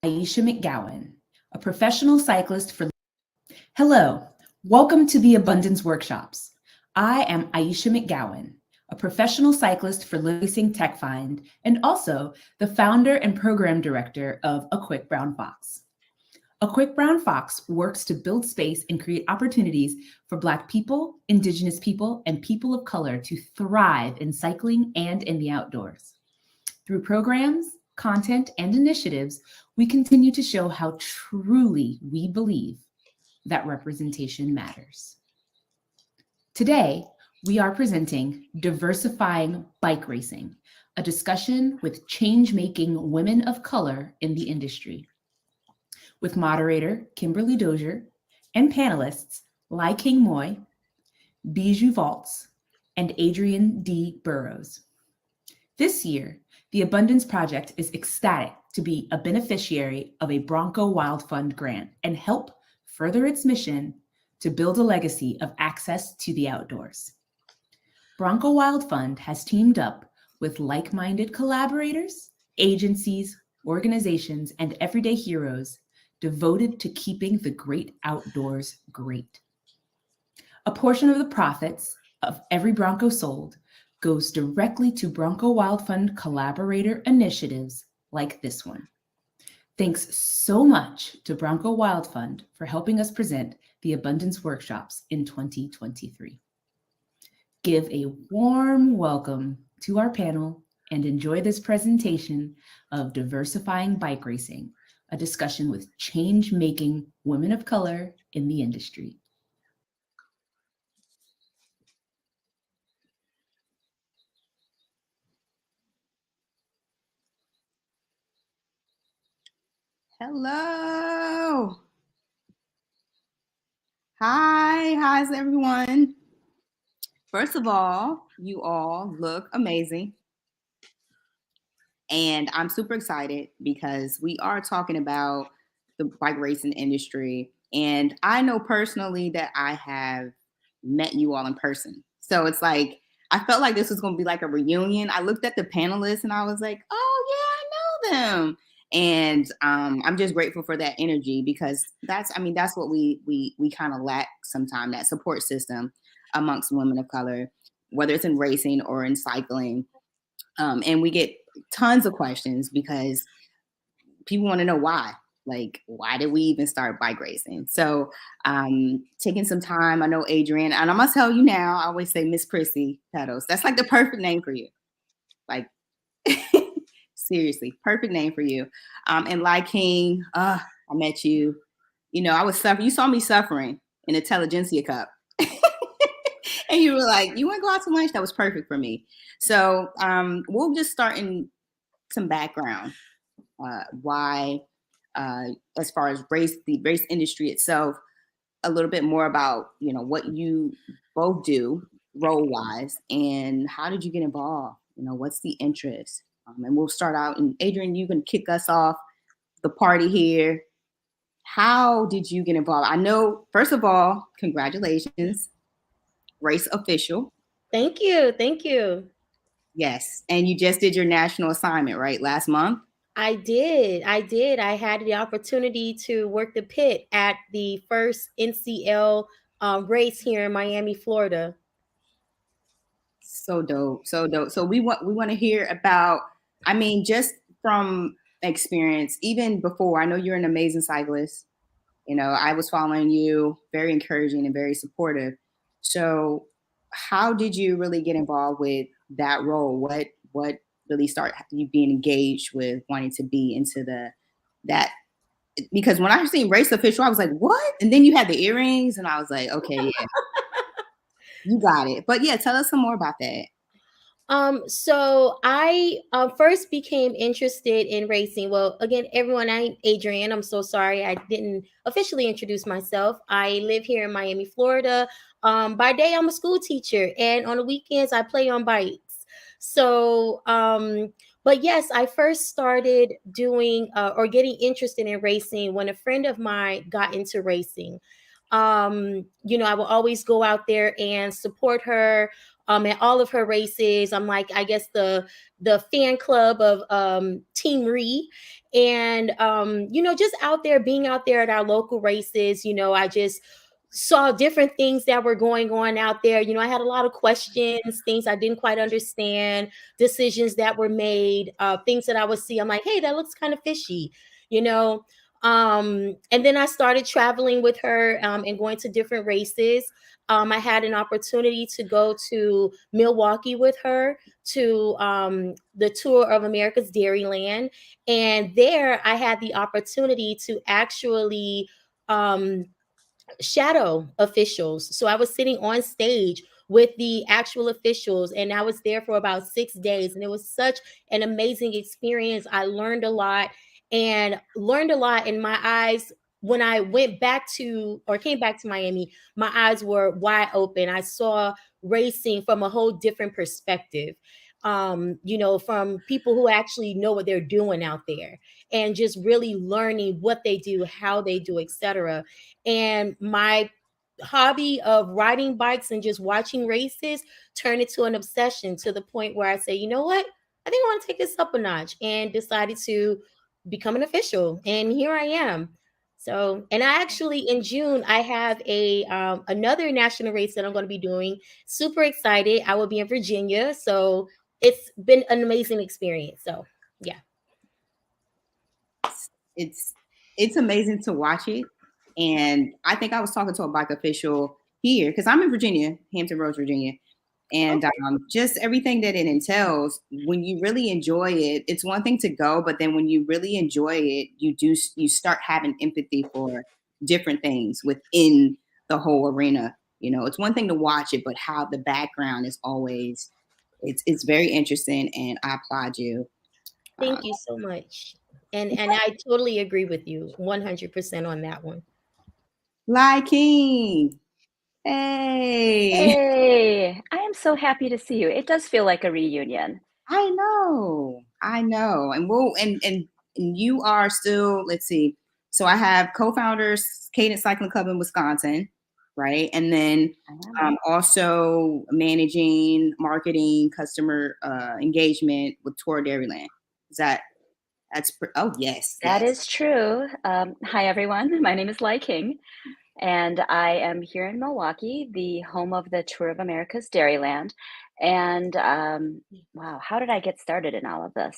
Aisha McGowan, a professional cyclist for... Hello, welcome to the Abundance Workshops. I am Aisha McGowan, a professional cyclist for Racing Tech Find, and also the founder and program director of A Quick Brown Fox. A Quick Brown Fox works to build space and create opportunities for Black people, Indigenous people, and people of color to thrive in cycling and in the outdoors. Through programs, content, and initiatives, we continue to show how truly we believe that representation matters. Today, we are presenting Diversifying Bike Racing, a discussion with change-making women of color in the industry, with moderator Kimberly Dozier and panelists Lai King Moy, Bijou Valtz, and Adrian D. Burrows. This year, the Abundance Project is ecstatic to be a beneficiary of a Bronco Wild Fund grant and help further its mission to build a legacy of access to the outdoors. Bronco Wild Fund has teamed up with like-minded collaborators, agencies, organizations, and everyday heroes devoted to keeping the great outdoors great. A portion of the profits of every Bronco sold goes directly to Bronco Wild Fund collaborator initiatives like this one. Thanks so much to Bronco Wild Fund for helping us present the Abundance Workshops in 2023. Give a warm welcome to our panel and enjoy this presentation of Diversifying Bike Racing, a discussion with change-making women of color in the industry. Hello. How's everyone? First of all, you all look amazing. And I'm super excited because we are talking about the bike racing industry. And I know personally that I have met you all in person. So it's like, I felt like this was going to be like a reunion. I looked at the panelists and I was like, oh yeah, I know them. And I'm just grateful for that energy because that's what we kind of lack sometimes, that support system amongst women of color, whether it's in racing or in cycling. And we get tons of questions because people want to know why. Like, why did we even start bike racing? So taking some time, I know Adrian, and I must tell you now, I always say Miss Prissy Pedals. That's like the perfect name for you. Like, seriously, perfect name for you. And Lai King, I met you. You know, I was suffering. You saw me suffering in a Intelligentsia cup. And you were like, you want to go out to lunch? That was perfect for me. So we'll just start in some background. Why, as far as the race industry itself, a little bit more about, you know, what you both do role-wise and how did you get involved? You know, what's the interest? And we'll start out, and Adrian, you can kick us off the party here. How did you get involved? I know, first of all, congratulations, race official. Thank you. Thank you. Yes. And you just did your national assignment, right? Last month? I did. I had the opportunity to work the pit at the first NCL race here in Miami, Florida. So dope. So dope. So we want to hear about, I mean, just from experience, even before, I know you're an amazing cyclist. You know, I was following you, very encouraging and very supportive. So how did you really get involved with that role? What really started you being engaged with wanting to be into that? Because when I seen race official, I was like, what? And then you had the earrings and I was like, okay, yeah, you got it. But yeah, tell us some more about that. So I first became interested in racing. Well, again, everyone, I'm Adrian. I'm so sorry I didn't officially introduce myself. I live here in Miami, Florida. By day, I'm a school teacher, and on the weekends, I play on bikes. So, but yes, I first started doing or getting interested in racing when a friend of mine got into racing. I will always go out there and support her at all of her races. I'm like, I guess the fan club of Team Ree. And just out there, being out there at our local races, I just saw different things that were going on out there. I had a lot of questions, things I didn't quite understand, decisions that were made, things that I would see. I'm like, hey, that looks kind of fishy, you know. And then I started traveling with her and going to different races. I had an opportunity to go to Milwaukee with her to the tour of America's Dairyland. And there I had the opportunity to actually shadow officials. So I was sitting on stage with the actual officials, and I was there for about 6 days. And it was such an amazing experience. I learned a lot and learned a lot in my eyes. When I went back to or came back to Miami, my eyes were wide open. I saw racing from a whole different perspective. From people who actually know what they're doing out there and just really learning what they do, how they do, etc. And my hobby of riding bikes and just watching races turned into an obsession to the point where I say, you know what? I think I want to take this up a notch, and decided to become an official. And here I am. So, and I actually in June I have a another national race that I'm going to be doing. Super excited! I will be in Virginia, so it's been an amazing experience. So, yeah. It's amazing to watch it. And I think I was talking to a bike official here because I'm in Virginia, Hampton Roads, Virginia. And just everything that it entails, when you really enjoy it, it's one thing to go, but then when you really enjoy it, you start having empathy for different things within the whole arena. It's one thing to watch it, but how the background is always, it's very interesting, and I applaud you. Thank you so much. And I totally agree with you 100% on that one. King. Hey. Hey, I am so happy to see you. It does feel like a reunion. I know. And you are still, let's see. So I have co-founders, Cadence Cycling Club in Wisconsin, right? And then also managing marketing, customer engagement with Tour Dairyland. Oh, yes. That is true. Hi, everyone. My name is King, and I am here in Milwaukee, the home of the Tour of America's Dairyland. And wow, how did I get started in all of this?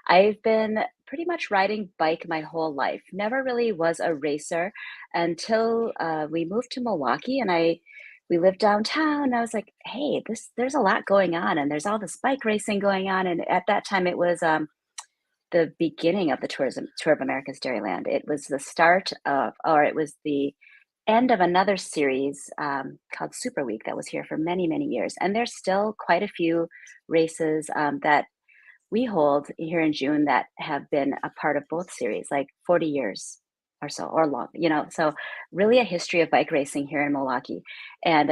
I've been pretty much riding bike my whole life. Never really was a racer until we moved to Milwaukee, and we lived downtown. And I was like, hey, there's a lot going on, and there's all this bike racing going on. And at that time, it was the beginning of the Tour of America's Dairyland. It was the start of, or it was the end of another series called Super Week that was here for many, many years. And there's still quite a few races that we hold here in June that have been a part of both series, like 40 years or so, or long, so really a history of bike racing here in Milwaukee. And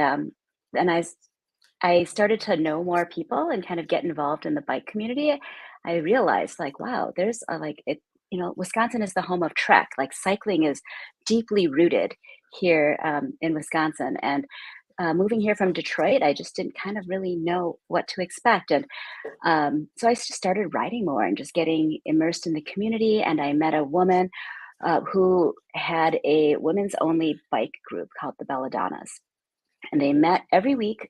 I started to know more people and kind of get involved in the bike community. I realized wow, there's Wisconsin is the home of trek. Like cycling is deeply rooted here in Wisconsin. And moving here from Detroit, I just didn't kind of really know what to expect. And so I just started riding more and just getting immersed in the community. And I met a woman who had a women's only bike group called the Belladonnas. And they met every week,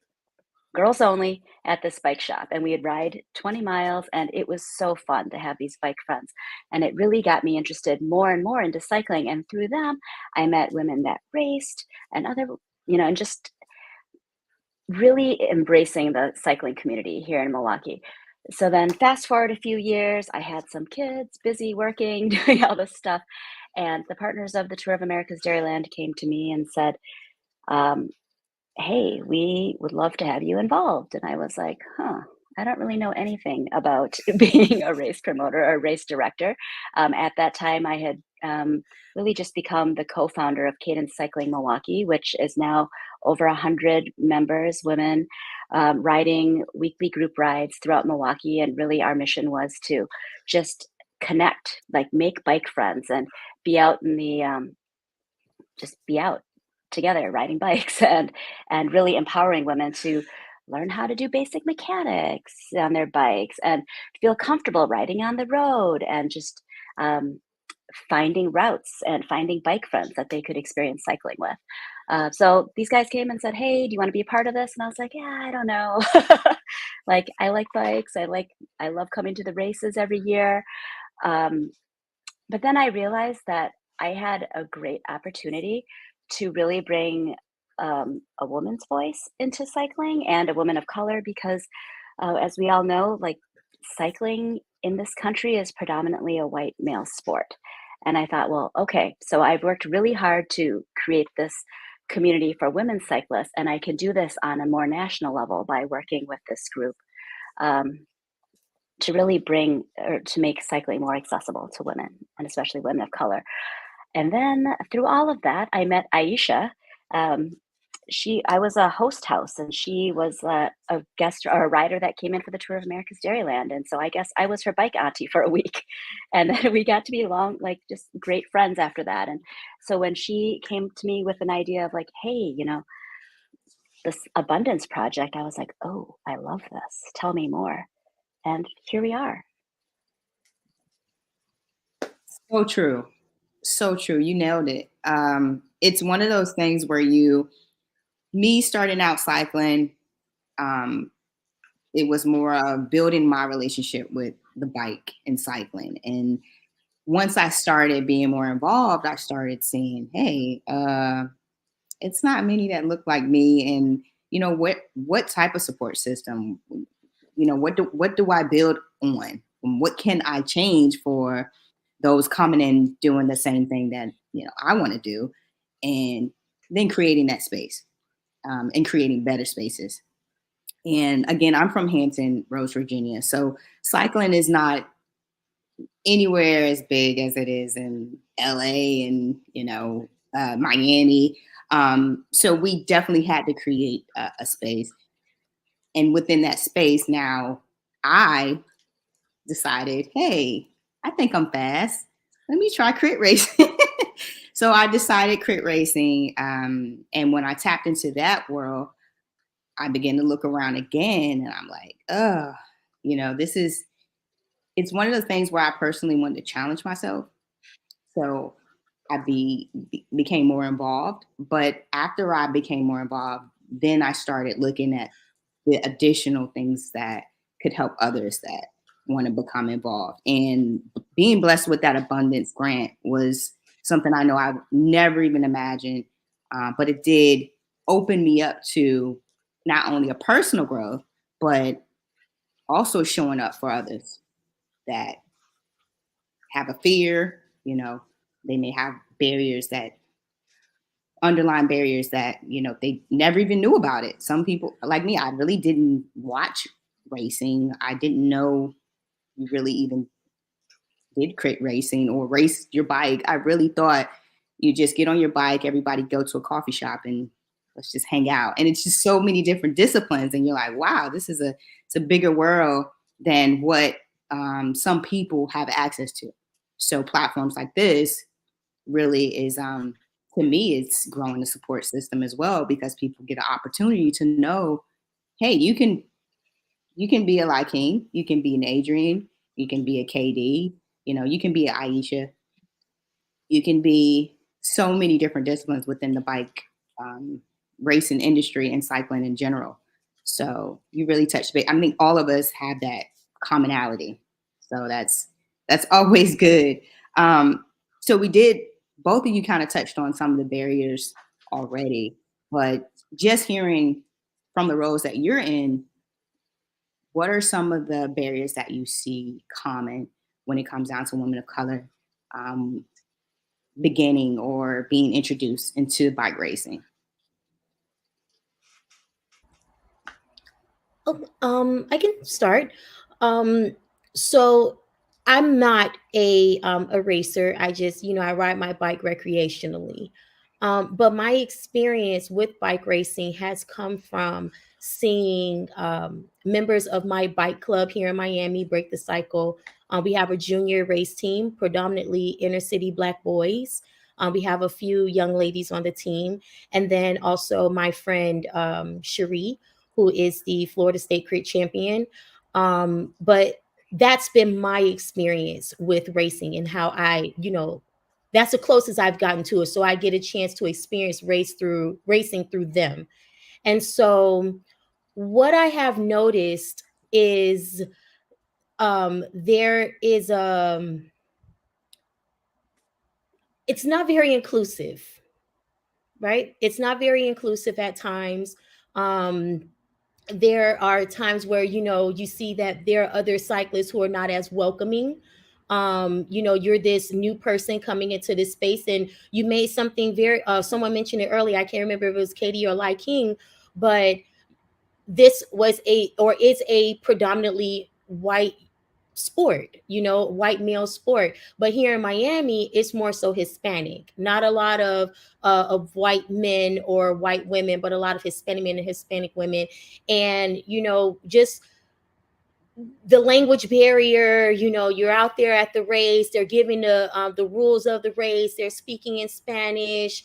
girls only, at this bike shop, and we would ride 20 miles, and it was so fun to have these bike friends. And it really got me interested more and more into cycling, and through them I met women that raced and other, and just really embracing the cycling community here in Milwaukee. So then fast forward a few years, I had some kids, busy working, doing all this stuff, and the partners of the Tour of America's Dairyland came to me and said, hey, we would love to have you involved. And I was like, I don't really know anything about being a race promoter or a race director. At that time, I had really just become the co-founder of Cadence Cycling Milwaukee, which is now over 100 members, women, riding weekly group rides throughout Milwaukee. And really, our mission was to just connect, like make bike friends and be out in the just be out together riding bikes and really empowering women to learn how to do basic mechanics on their bikes and feel comfortable riding on the road and just um, finding routes and finding bike friends that they could experience cycling with. So these guys came and said, "Hey, do you want to be a part of this?" And I was like, "Yeah, I don't know." Like I like bikes. I love coming to the races every year. Um, but then I realized that I had a great opportunity to really bring a woman's voice into cycling and a woman of color because, as we all know, like cycling in this country is predominantly a white male sport. And I thought, well, okay, so I've worked really hard to create this community for women cyclists, and I can do this on a more national level by working with this group. Um, to really bring or to make cycling more accessible to women and especially women of color. And then through all of that, I met Aisha. Um, I was a host house, and she was a guest or a rider that came in for the Tour of America's Dairyland. And so I guess I was her bike auntie for a week, and then we got to be like just great friends after that. And so when she came to me with an idea of like, hey, this abundance project, I was like, oh, I love this. Tell me more. And here we are. So true. So true. You nailed it. It's one of those things where me starting out cycling, um, it was more of building my relationship with the bike and cycling. And once I started being more involved, I started seeing, hey, it's not many that look like me. And what type of support system, what do I build on? And what can I change for those coming in doing the same thing that I want to do, and then creating that space, and creating better spaces. And again, I'm from Hampton Roads, Virginia, so cycling is not anywhere as big as it is in LA and Miami. So we definitely had to create a space, and within that space, now I decided, hey, I think I'm fast. Let me try crit racing. So I decided crit racing. And when I tapped into that world, I began to look around again, and I'm like, it's one of those things where I personally wanted to challenge myself. So became more involved. But after I became more involved, then I started looking at the additional things that could help others that want to become involved. And being blessed with that abundance grant was something I know I've never even imagined, but it did open me up to not only a personal growth, but also showing up for others that have a fear. They may have underlying barriers that they never even knew about it. Some people like me, I really didn't watch racing. I didn't know you really even did crit racing or race your bike. I really thought you just get on your bike, everybody go to a coffee shop and let's just hang out. And it's just so many different disciplines, and you're like, wow, it's a bigger world than what some people have access to. So platforms like this really is, to me, it's growing the support system as well, because people get an opportunity to know, hey, you can be a Lyking, you can be an Adrian, you can be a KD, you can be an Aisha, you can be so many different disciplines within the bike racing industry and cycling in general. So you really touched base. I think all of us have that commonality. So that's always good. So both of you kind of touched on some of the barriers already, but just hearing from the roles that you're in, what are some of the barriers that you see common when it comes down to women of color beginning or being introduced into bike racing? I can start. So I'm not a racer. I just, I ride my bike recreationally. But my experience with bike racing has come from seeing members of my bike club here in Miami, Break the Cycle. We have a junior race team, predominantly inner city Black boys. We have a few young ladies on the team. And then also my friend Cherie, who is the Florida State Crit champion. But that's been my experience with racing and how that's the closest I've gotten to it. So I get a chance to experience racing through them. And so what I have noticed is there is it's not very inclusive, right? It's not very inclusive at times. There are times where you see that there are other cyclists who are not as welcoming. You're this new person coming into this space and you made something very someone mentioned it earlier. I can't remember if it was Katie or Lai King, but this was is a predominantly white sport, white male sport. But here in Miami, it's more so Hispanic. Not a lot of white men or white women, but a lot of Hispanic men and Hispanic women. And just the language barrier. You're out there at the race. They're giving the rules of the race. They're speaking in Spanish.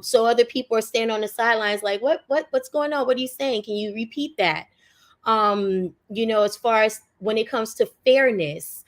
So other people are standing on the sidelines, like, what's going on? What are you saying? Can you repeat that? As far as when it comes to fairness,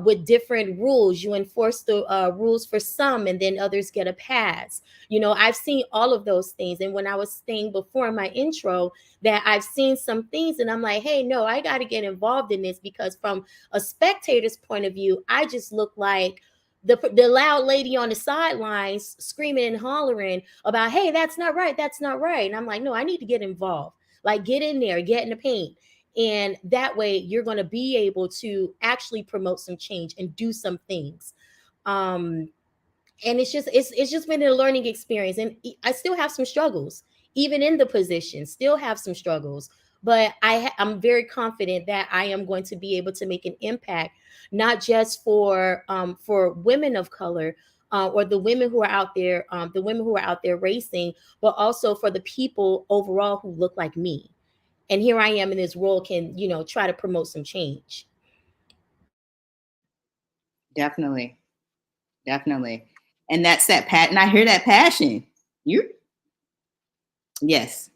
with different rules, you enforce the rules for some and then others get a pass. I've seen all of those things. And when I was saying before in my intro that I've seen some things and I'm like, hey, no, I got to get involved in this, because from a spectator's point of view, I just look like the loud lady on the sidelines screaming and hollering about, hey, that's not right. That's not right. And I'm like, no, I need to get involved. Like, get in there, get in the paint. And that way you're going to be able to actually promote some change and do some things. And it's just been a learning experience. And I still have some struggles, even in the position, still have some struggles. But I'm very confident that I am going to be able to make an impact, not just for women of color, or the women who are out there racing, but also for the people overall who look like me. And here I am in this role, can try to promote some change. Definitely. And that's that and I hear that passion. Yes.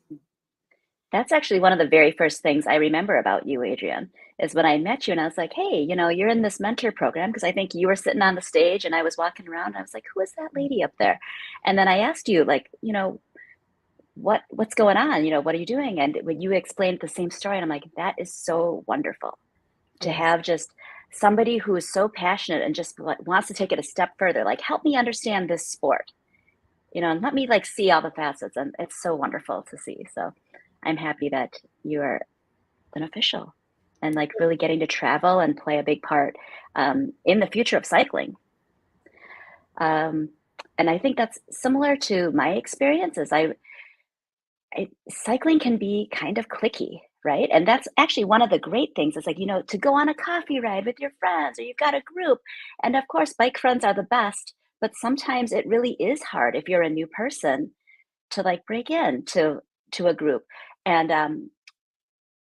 That's actually one of the very first things I remember about you, Adrienne, is when I met you and I was like, hey, you're in this mentor program, because I think you were sitting on the stage and I was walking around and I was like, who is that lady up there? And then I asked you, like, what's going on? What are you doing? And when you explained the same story, and I'm like, that is so wonderful to have just somebody who is so passionate and just wants to take it a step further. Like, help me understand this sport, and let me see all the facets. And it's so wonderful to see. So I'm happy that you are an official and really getting to travel and play a big part in the future of cycling. And I think that's similar to my experiences. Cycling can be kind of cliquey, right? And that's actually one of the great things. It's to go on a coffee ride with your friends, or you've got a group. And of course, bike friends are the best, but sometimes it really is hard if you're a new person to break into a group. And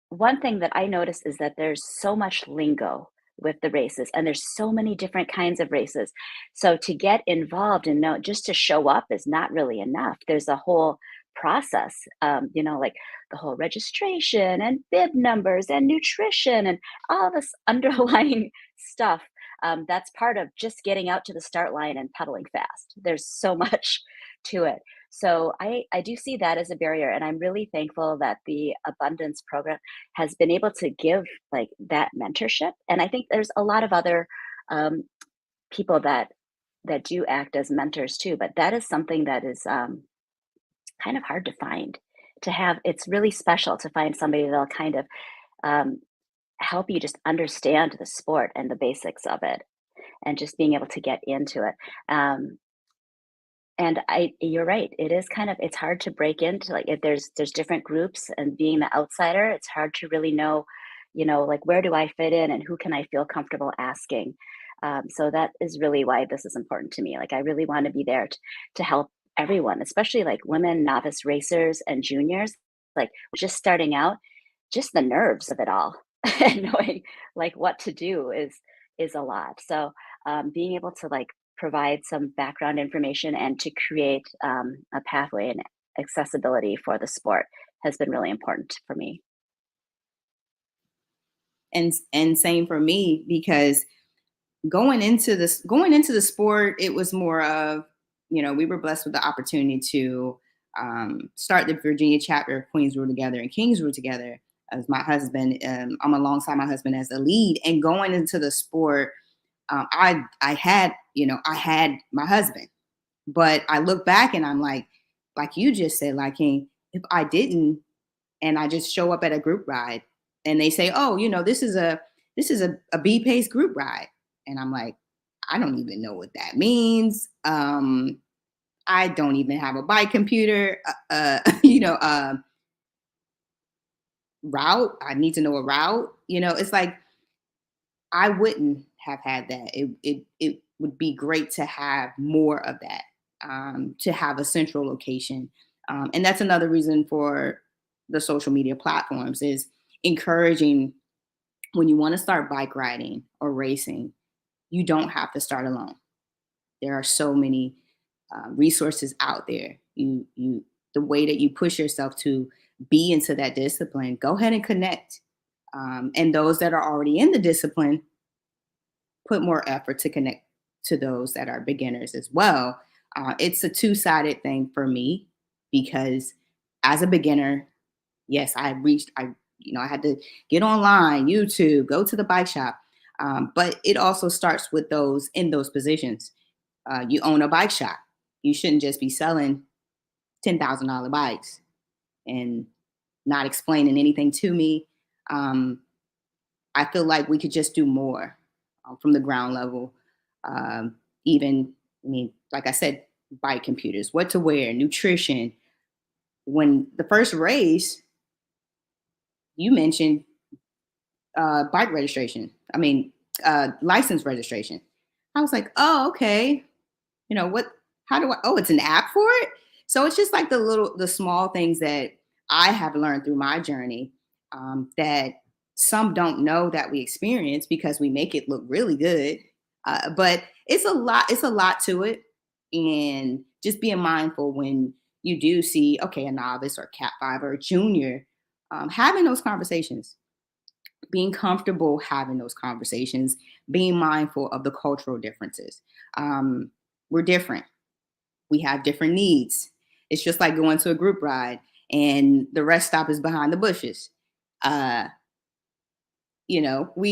one thing that I noticed is that there's so much lingo with the races, and there's so many different kinds of races. So to get involved and know, just to show up is not really enough. There's a whole process, like the whole registration and bib numbers and nutrition and all this underlying stuff. That's part of just getting out to the start line and pedaling fast. There's so much to it. So I do see that as a barrier, and I'm really thankful that the Abundance program has been able to give that mentorship. And I think there's a lot of other people that do act as mentors too, but that is something that is kind of hard to find. It's really special to find somebody that'll kind of help you just understand the sport and the basics of it, and just being able to get into it. And you're right. It is it's hard to break into, if there's different groups, and being the outsider, it's hard to really know, where do I fit in and who can I feel comfortable asking? So that is really why this is important to me. I really want to be there to help everyone, especially like women, novice racers and juniors, like just starting out, just the nerves of it all and knowing like what to do is a lot. So being able to like provide some background information and to create a pathway and accessibility for the sport has been really important for me. And same for me, because going into the sport, it was more of, we were blessed with the opportunity to start the Virginia chapter of Queens Rule Together and Kings Rule Together as my husband. I'm alongside my husband as the lead, and going into the sport, I had my husband, but I look back and I'm like you just said, like, hey, if I didn't, and I just show up at a group ride and they say, oh, this is a B pace group ride. And I'm like, I don't even know what that means. I don't even have a bike computer, route. I need to know a route. It's like, I wouldn't have had that. It would be great to have more of that, to have a central location. And that's another reason for the social media platforms, is encouraging, when you want to start bike riding or racing, you don't have to start alone. There are so many resources out there. The way that you push yourself to be into that discipline, go ahead and connect. And those that are already in the discipline, put more effort to connect to those that are beginners as well. It's a two-sided thing for me, because as a beginner, yes, I had to get online, YouTube, go to the bike shop. But it also starts with those in those positions. You own a bike shop. You shouldn't just be selling $10,000 bikes and not explaining anything to me. I feel like we could just do more from the ground level. Even, like I said, bike computers, what to wear, nutrition. When the first race, you mentioned bike registration. License registration. I was like, oh, okay. What? How do I? Oh, it's an app for it. So it's just like the small things that I have learned through my journey, that some don't know that we experience, because we make it look really good. But it's a lot. It's a lot to it, and just being mindful when you do see, okay, a novice or Cat 5 or a junior, having those conversations, being comfortable having those conversations, being mindful of the cultural differences. We're different. We have different needs. It's just like going to a group ride and the rest stop is behind the bushes. We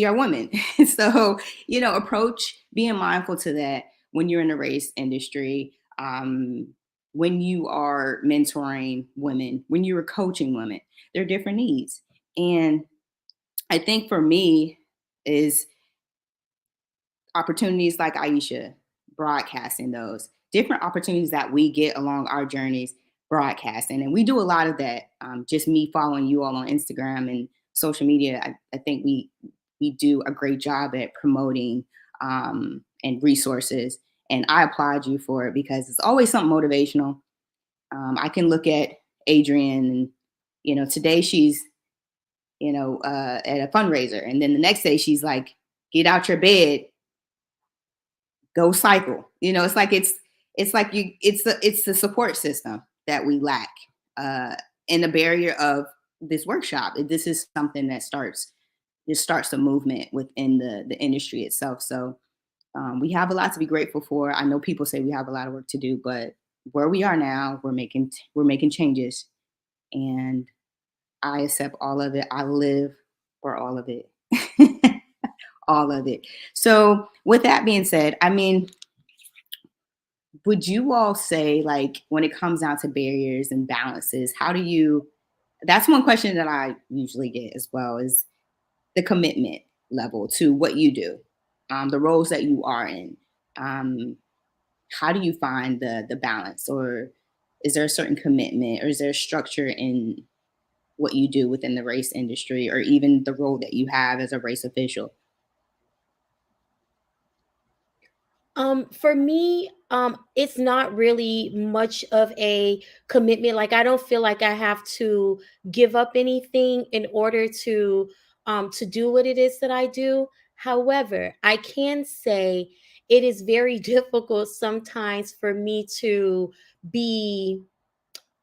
are women. So, approach being mindful to that when you're in the race industry, when you are mentoring women, when you are coaching women, there are different needs. And I think for me is opportunities like Aisha, broadcasting those different opportunities that we get along our journeys, broadcasting. And we do a lot of that. Just me following you all on Instagram and social media, I think we do a great job at promoting and resources. And I applaud you for it, because it's always something motivational. I can look at Adrienne, and today she's at a fundraiser, and then the next day she's like, get out your bed, go cycle. It's like it's the support system that we lack, and the barrier of this workshop. This is something that starts a movement within the industry itself. So we have a lot to be grateful for. I know people say we have a lot of work to do, but where we are now, we're making changes, and I accept all of it. I live for all of it. All of it. So with that being said, would you all say, like, when it comes down to barriers and balances, that's one question that I usually get as well, is the commitment level to what you do, the roles that you are in. How do you find the balance, or is there a certain commitment, or is there a structure in what you do within the race industry, or even the role that you have as a race official? For me, it's not really much of a commitment. Like I don't feel like I have to give up anything in order to do what it is that I do. However, I can say it is very difficult sometimes for me to be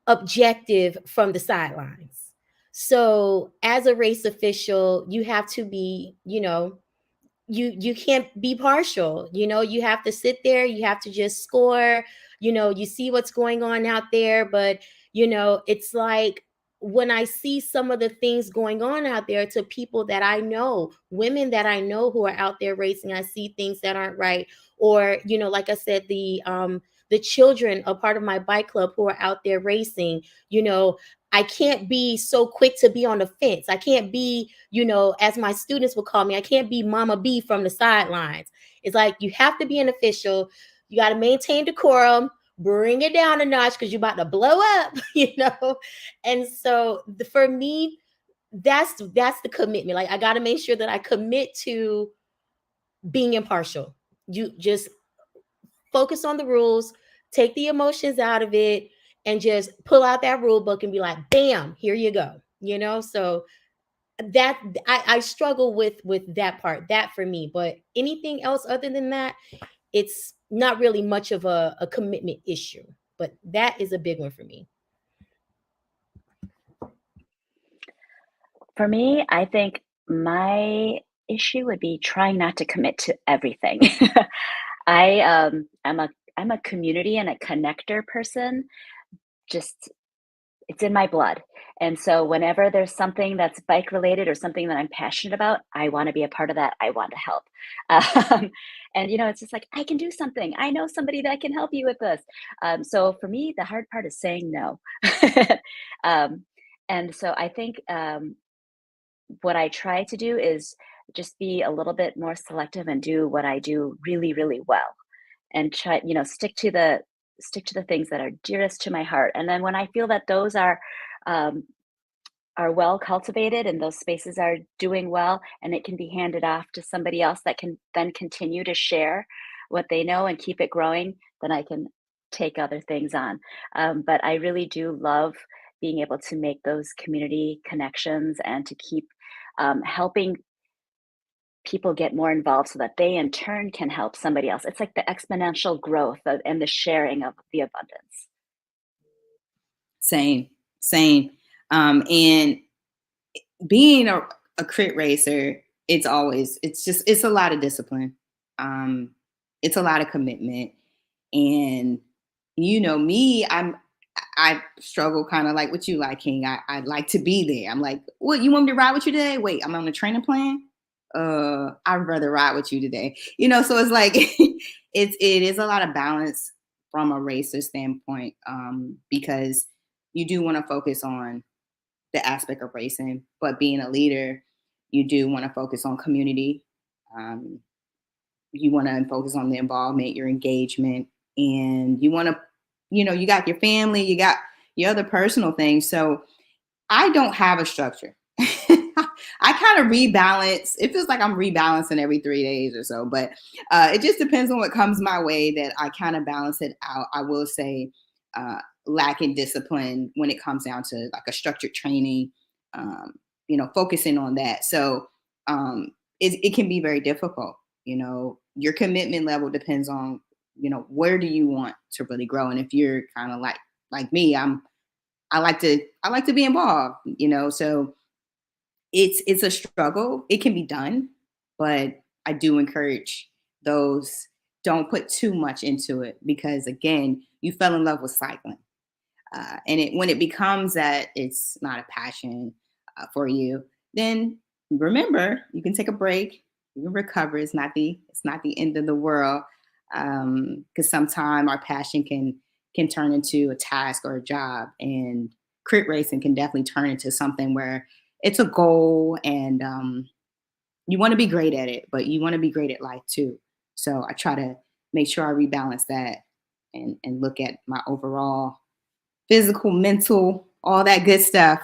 objective from the sidelines. So, as a race official, you have to be, you can't be partial. You have to sit there, you have to just score. You see what's going on out there, but it's like when I see some of the things going on out there to people that I know, women that I know who are out there racing, I see things that aren't right. Or like I said, the children, a part of my bike club, who are out there racing. I can't be so quick to be on the fence. I can't be, as my students would call me, I can't be Mama B from the sidelines. It's like you have to be an official. You got to maintain decorum, bring it down a notch because you're about to blow up. And so for me, that's the commitment. Like I got to make sure that I commit to being impartial. You just focus on the rules, take the emotions out of it, and just pull out that rule book and be like, bam, here you go. So that I struggle with that part, that for me. But anything else other than that, it's not really much of a commitment issue. But that is a big one for me. For me, I think my issue would be trying not to commit to everything. I'm a community and a connector person. Just it's in my blood. And so whenever there's something that's bike related or something that I'm passionate about, I want to be a part of that. I want to help. And it's just like I can do something. I know somebody that can help you with this. So for me, the hard part is saying no. um, and so I think what I try to do is just be a little bit more selective and do what I do really, really well, and try, stick to the things that are dearest to my heart. And then when I feel that those um, are well cultivated and those spaces are doing well, and it can be handed off to somebody else that can then continue to share what they know and keep it growing, then I can take other things on. But I really do love being able to make those community connections and to keep helping people get more involved so that they in turn can help somebody else. It's like the exponential growth and the sharing of the abundance. Same. And being a crit racer, it's a lot of discipline. It's a lot of commitment. And me, I struggle kind of like what you like, King. I like to be there. I'm like, what, you want me to ride with you today? Wait, I'm on the training plan. I'd rather ride with you today. So it's like it is a lot of balance from a racer standpoint, because you do want to focus on the aspect of racing, but being a leader, you do want to focus on community. You want to focus on the involvement, your engagement, and you want to, you got your family, you got your other personal things. So I don't have a structure. I kind of rebalance. It feels like I'm rebalancing every 3 days or so, but it just depends on what comes my way that I kind of balance it out. I will say lacking discipline when it comes down to like a structured training, focusing on that. So it can be very difficult. Your commitment level depends on, where do you want to really grow? And if you're kind of like me, I like to be involved, so it's a struggle. It can be done, but I do encourage those, don't put too much into it, because again, you fell in love with cycling. And when it becomes that it's not a passion for you, then remember, you can take a break, you can recover. It's not the end of the world, because sometimes our passion can turn into a task or a job, and crit racing can definitely turn into something where it's a goal, and you want to be great at it, but you want to be great at life too. So I try to make sure I rebalance that and look at my overall physical, mental, all that good stuff.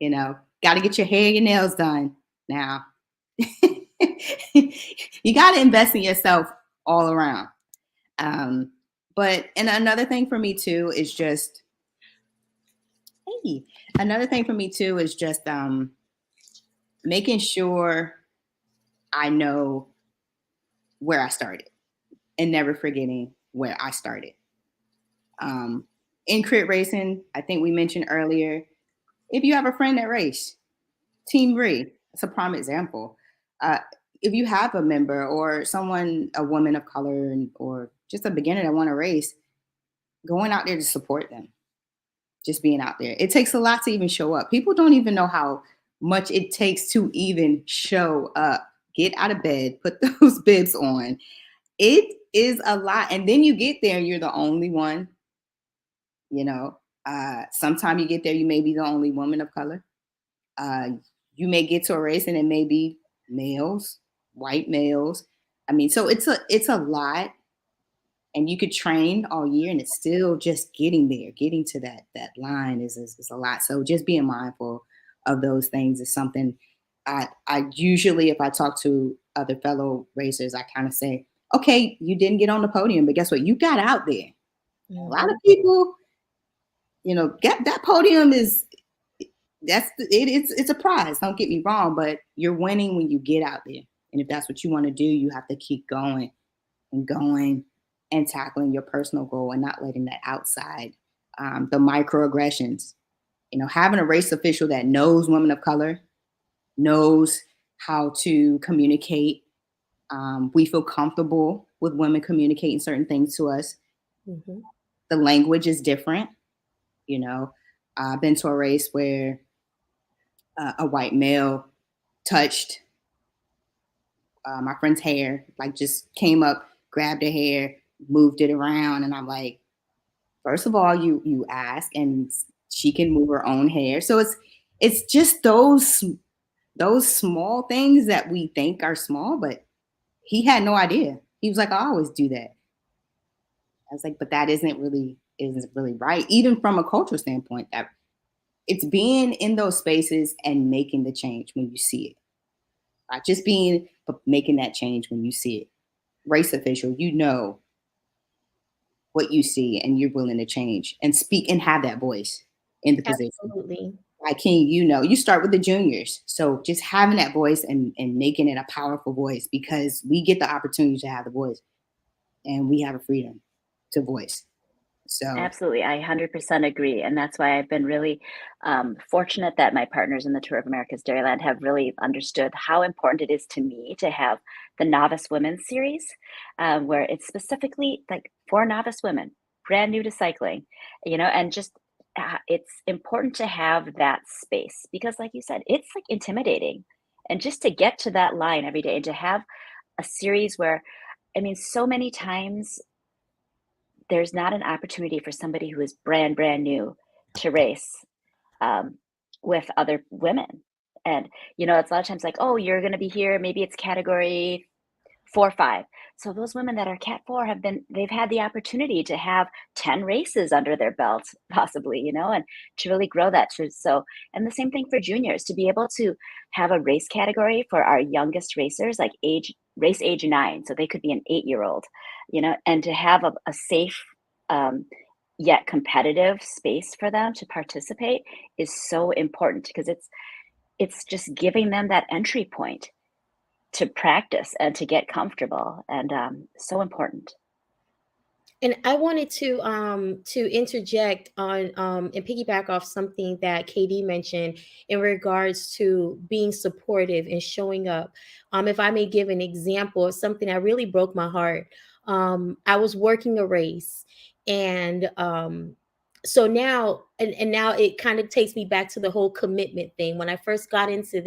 Got to get your hair, your nails done now. You got to invest in yourself all around. But and another thing for me too is just making sure I know where I started and never forgetting where I started. In crit racing, I think we mentioned earlier, if you have a friend that race, Team Bree, that's a prime example. If you have a member or someone, a woman of color, or just a beginner that want to race, going out there to support them, just being out there. It takes a lot to even show up. People don't even know how much it takes to even show up. Get out of bed, put those bibs on. It is a lot. And then you get there, you're the only one, you know. Sometime you get there, you may be the only woman of color. You may get to a race and it may be males, white males. I mean, so it's a lot, and you could train all year, and it's still just getting there, getting to that line is a lot. So just being mindful of those things is something I usually, if I talk to other fellow racers, I kind of say, okay, you didn't get on the podium, but guess what? You got out there. A lot of people, get that podium it's a prize. Don't get me wrong, but you're winning when you get out there. And if that's what you want to do, you have to keep going and going and tackling your personal goal and not letting that outside, the microaggressions. Having a race official that knows women of color, knows how to communicate. We feel comfortable with women communicating certain things to us. Mm-hmm. The language is different. I've been to a race where a white male touched my friend's hair, like just came up, grabbed her hair, moved it around. And I'm like, first of all, you ask, and she can move her own hair. So it's just those small things that we think are small, but he had no idea. He was like, I always do that. I was like, but that isn't really right. Even from a cultural standpoint, that it's being in those spaces and making the change when you see it. Not just being, but making that change when you see it. Race official, what you see, and you're willing to change and speak and have that voice in the position. Absolutely. Like King, you start with the juniors. So just having that voice and making it a powerful voice, because we get the opportunity to have the voice and we have a freedom to voice. So absolutely, I 100% agree. And that's why I've been really fortunate that my partners in the Tour of America's Dairyland have really understood how important it is to me to have the Novice Women's Series, where it's specifically like for novice women, brand new to cycling, and just it's important to have that space because, like you said, it's like intimidating. And just to get to that line every day and to have a series where, I mean, so many times there's not an opportunity for somebody who is brand new to race with other women. And, it's a lot of times like, oh, you're going to be here. Maybe it's category 4 or 5. So those women that are cat 4 they've had the opportunity to have 10 races under their belt, possibly, and to really grow that. So, and the same thing for juniors, to be able to have a race category for our youngest racers, like race age 9. So they could be an 8-year-old, and to have a safe, yet competitive space for them to participate is so important because it's just giving them that entry point to practice and to get comfortable, and so important. And I wanted to interject on and piggyback off something that KD mentioned in regards to being supportive and showing up. If I may give an example of something that really broke my heart. I was working a race, and so now and now it kind of takes me back to the whole commitment thing. When I first got into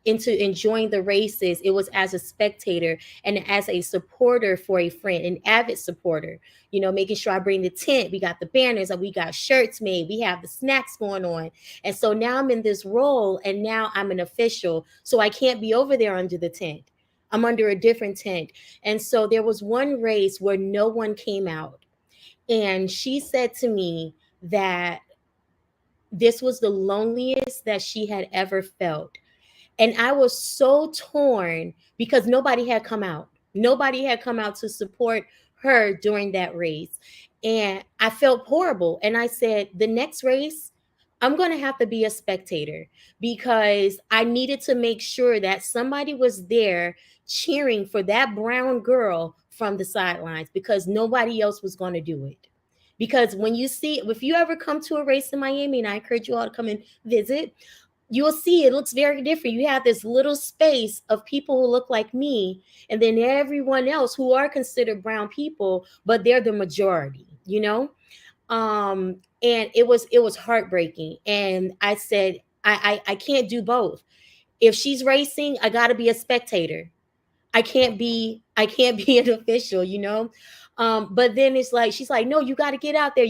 enjoying the races, it was as a spectator and as a supporter for a friend, an avid supporter, making sure I bring the tent. We got the banners, and we got shirts made. We have the snacks going on. And so now I'm in this role, and now I'm an official. So I can't be over there under the tent. I'm under a different tent. And so there was one race where no one came out. And she said to me that this was the loneliest that she had ever felt. And I was so torn because nobody had come out. Nobody had come out to support her during that race. And I felt horrible. And I said, the next race, I'm going to have to be a spectator, because I needed to make sure that somebody was there cheering for that brown girl from the sidelines, because nobody else was going to do it. Because when you see, if you ever come to a race in Miami, and I encourage you all to come and visit, you'll see it looks very different. You have this little space of people who look like me, and then everyone else who are considered brown people, but they're the majority, you know? And it was heartbreaking. And I said, I can't do both. If she's racing, I gotta be a spectator. I can't be an official, you know? But then it's like, she's like, no, you got to get out there.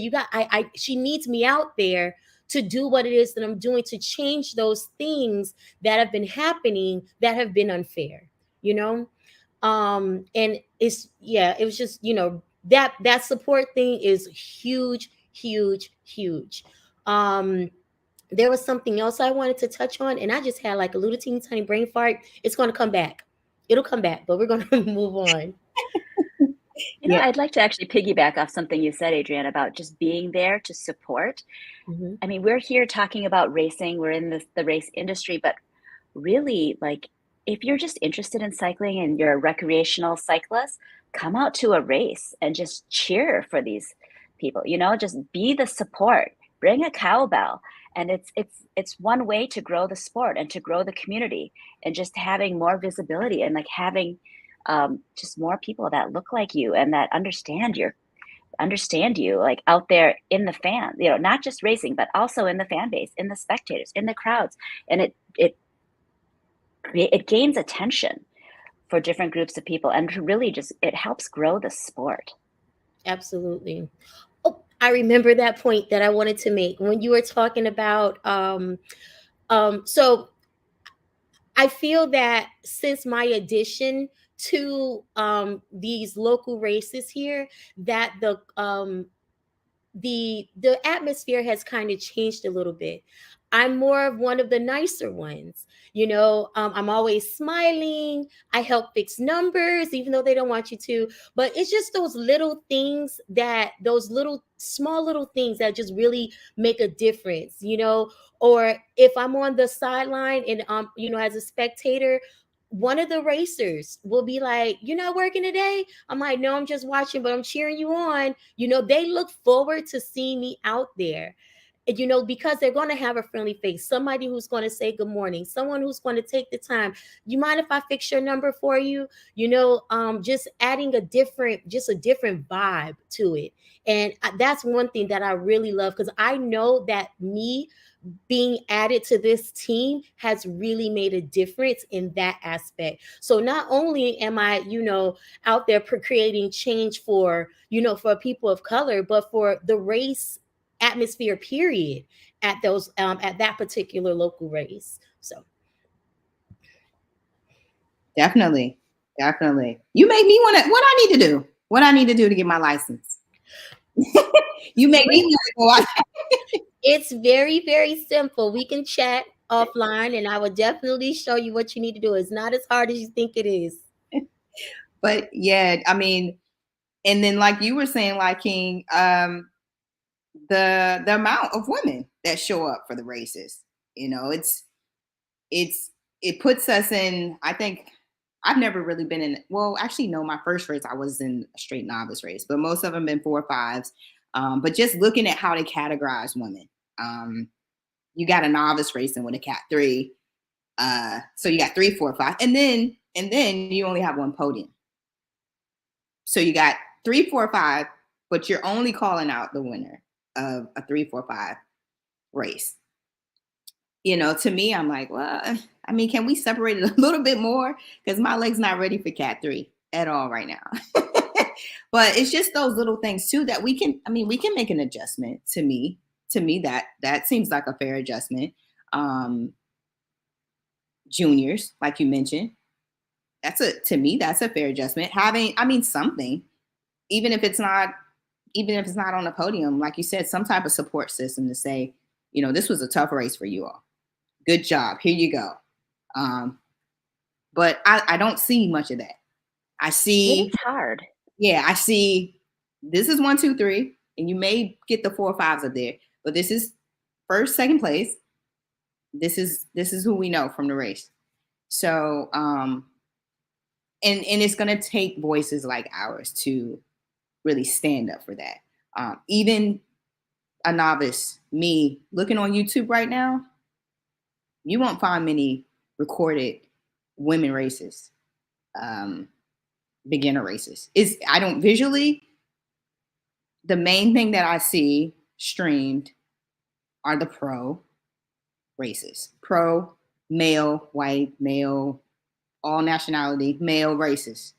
She needs me out there to do what it is that I'm doing, to change those things that have been happening that have been unfair, you know? And it was just, you know, that support thing is huge, huge, huge. There was something else I wanted to touch on, and I just had like a little teeny tiny brain fart. It's going to come back. It'll come back, but we're going to move on. You know, I'd like to actually piggyback off something you said, Adrienne, about just being there to support. Mm-hmm. I mean, we're here talking about racing. We're in the race industry, but really, like, if you're just interested in cycling and you're a recreational cyclist, come out to a race and just cheer for these people. You know, just be the support. Bring a cowbell. And it's one way to grow the sport and to grow the community, and just having more visibility, and like having just more people that look like you and that understand you, like out there in the fan, you know, not just racing, but also in the fan base, in the spectators, in the crowds. And it gains attention for different groups of people, and really just, it helps grow the sport. Absolutely. Oh, I remember that point that I wanted to make when you were talking about so I feel that since my addition to these local races here, that the atmosphere has kind of changed a little bit. I'm more of one of the nicer ones, you know. I'm always smiling. I help fix numbers, even though they don't want you to. But it's just those little things, those little small little things that just really make a difference, you know. Or if I'm on the sideline and you know, as a spectator, one of the racers will be like, "You're not working today?" I'm like, "No, I'm just watching, but I'm cheering you on." You know, they look forward to seeing me out there, you know, because they're going to have a friendly face, somebody who's going to say good morning, someone who's going to take the time. You mind if I fix your number for you? You know, just adding a different vibe to it. And that's one thing that I really love, because I know that me being added to this team has really made a difference in that aspect. So not only am I, you know, out there creating change for, you know, for people of color, but for the race atmosphere period at those at that particular local race. So definitely you make me want to, what I need to do to get my license. You make me want to go out. It's very, very simple. We can chat offline, and I will definitely show you what you need to do. It's not as hard as you think it is. But yeah, I mean, and then like you were saying, like King, the amount of women that show up for the races, you know, it puts us in, I think I've never really been in, well, actually, no, my first race, I was in a straight novice race, but most of them been 4.5s. But just looking at how they categorize women, you got a novice racing with a Cat 3. So you got 3, 4, 5, and then you only have one podium. So you got 3, 4, 5, but you're only calling out the winner of a 3, 4, 5 race. You know, to me, I'm like, well, I mean, can we separate it a little bit more? Because my leg's not ready for Cat 3 at all right now. But it's just those little things too that we can make an adjustment. To me, that seems like a fair adjustment. Juniors, like you mentioned, to me, that's a fair adjustment. Having something, even if it's not on the podium, like you said, some type of support system to say, you know, this was a tough race for you all. Good job. Here you go. But I don't see much of that. I see It's hard. Yeah, I see. This is 1, 2, 3, and you may get the 4 or 5s up there, but this is first, second place. This is who we know from the race. So, and it's gonna take voices like ours to really stand up for that. Even a novice, me, looking on YouTube right now, you won't find many recorded women races, beginner races. I don't visually. The main thing that I see streamed are the pro races, pro male, white, male, all nationality, male races.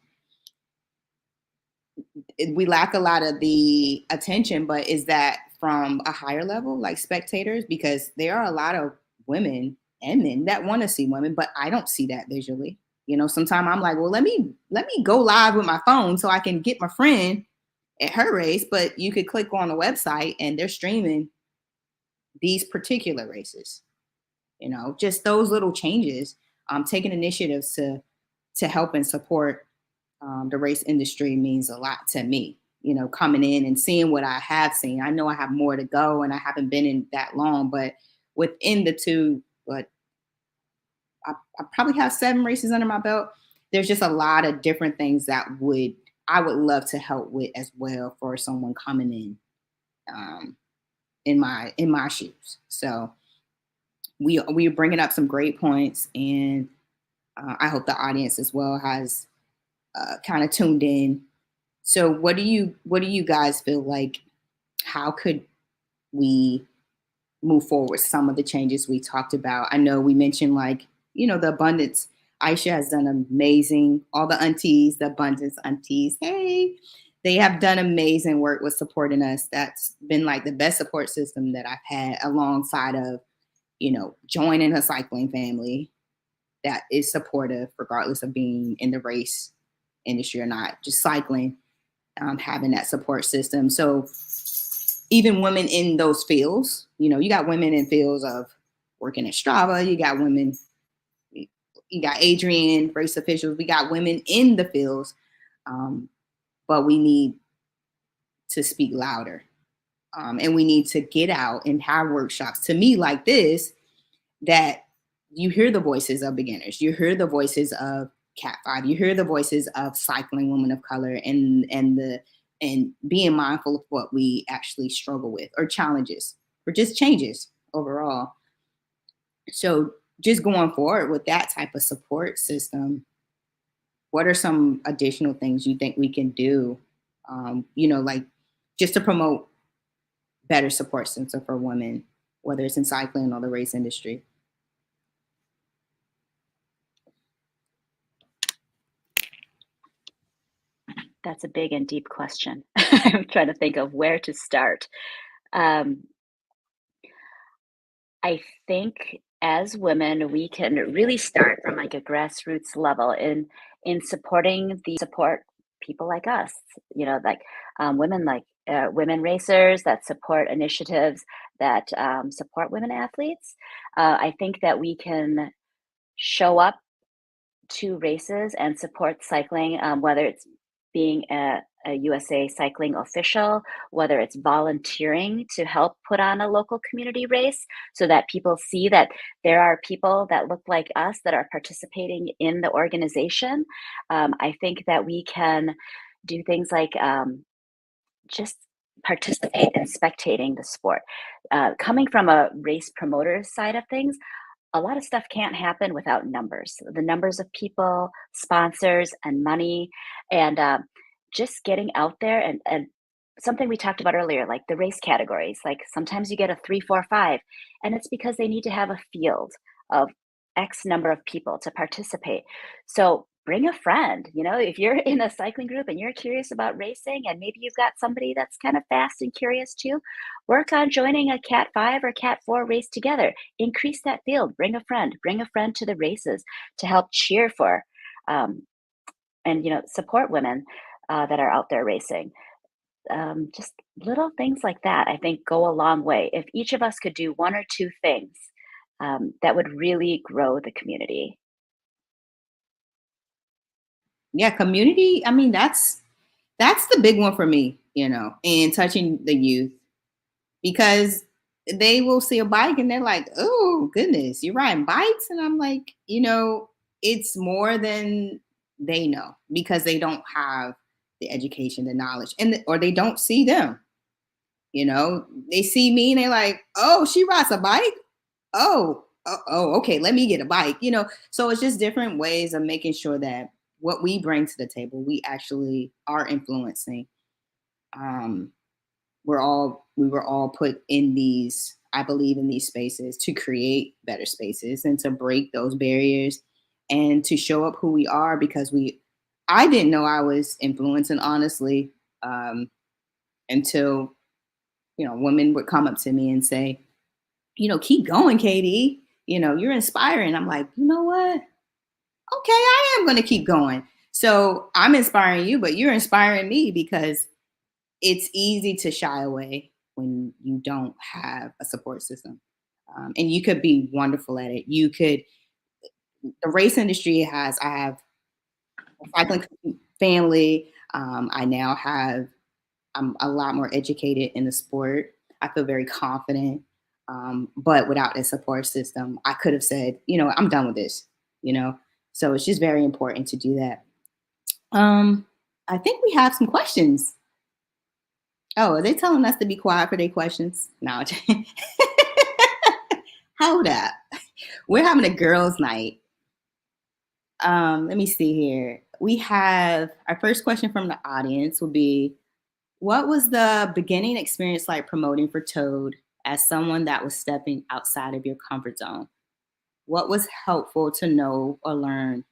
We lack a lot of the attention, but is that from a higher level, like spectators? Because there are a lot of women and men that want to see women, but I don't see that visually. You know, sometimes I'm like, well, let me go live with my phone so I can get my friend at her race. But you could click on a website and they're streaming these particular races. You know, just those little changes, taking initiatives to help and support the race industry means a lot to me. You know, coming in and seeing what I have seen. I know I have more to go, and I haven't been in that long, but within the two, but I probably have 7 races under my belt. There's just a lot of different things that I would love to help with as well for someone coming in my shoes. So we are bringing up some great points, and I hope the audience as well has kind of tuned in. So what do you guys feel like? How could we move forward some of the changes we talked about? I know we mentioned, like, you know, the abundance. Aisha has done amazing. All the aunties, the abundance aunties, hey, they have done amazing work with supporting us. That's been like the best support system that I've had, alongside of, you know, joining a cycling family that is supportive regardless of being in the race industry or not, just cycling, having that support system. So even women in those fields, you know, you got women in fields of working at Strava, you got women, you got Adrian, race officials, we got women in the fields, but we need to speak louder. And we need to get out and have workshops, to me, like this, that you hear the voices of beginners, you hear the voices of Cat 5, you hear the voices of cycling women of color, and being mindful of what we actually struggle with, or challenges, or just changes overall. So just going forward with that type of support system, what are some additional things you think we can do, you know, like just to promote better support system for women, whether it's in cycling or the race industry? That's a big and deep question. I'm trying to think of where to start. Um, I think as women, we can really start from like a grassroots level in supporting the support people like us. You know, like women, like women racers that support initiatives that support women athletes. I think that we can show up to races and support cycling, whether it's being a USA cycling official, whether it's volunteering to help put on a local community race, so that people see that there are people that look like us that are participating in the organization. I think that we can do things like just participate in spectating the sport. Coming from a race promoter side of things, a lot of stuff can't happen without numbers. The numbers of people, sponsors, and money, and just getting out there, and something we talked about earlier, like the race categories. Like sometimes you get a 3, 4, 5, and it's because they need to have a field of X number of people to participate. So bring a friend. You know, if you're in a cycling group and you're curious about racing, and maybe you've got somebody that's kind of fast and curious too, work on joining a Cat 5 or Cat 4 race together. Increase that field. Bring a friend to the races to help cheer for um, and, you know, support women that are out there racing. Just little things like that, I think, go a long way. If each of us could do 1 or 2 things, that would really grow the community. Yeah, community. I mean, that's that's the big one for me, and touching the youth, because they will see a bike and they're like, oh goodness, you're riding bikes. And I'm like, it's more than they know, because they don't have the education, the knowledge, or they don't see them. They see me and they're like, oh, she rides a bike. Oh, okay, let me get a bike. So it's just different ways of making sure that what we bring to the table, we actually are influencing. We were all put in these, I believe, in these spaces to create better spaces and to break those barriers and to show up who we are, because I didn't know I was influencing, honestly, until, women would come up to me and say, keep going, Katie, you're inspiring. I'm like, you know what? Okay, I am going to keep going. So I'm inspiring you, but you're inspiring me, because it's easy to shy away when you don't have a support system. And you could be wonderful at it. The race industry I have a cycling family. I'm a lot more educated in the sport. I feel very confident. But without a support system, I could have said, I'm done with this, So it's just very important to do that. I think we have some questions. Oh, are they telling us to be quiet for their questions? No. Hold up. We're having a girls' night. Let me see here. We have our first question from the audience will be, what was the beginning experience like promoting for Toad as someone that was stepping outside of your comfort zone? What was helpful to know or learn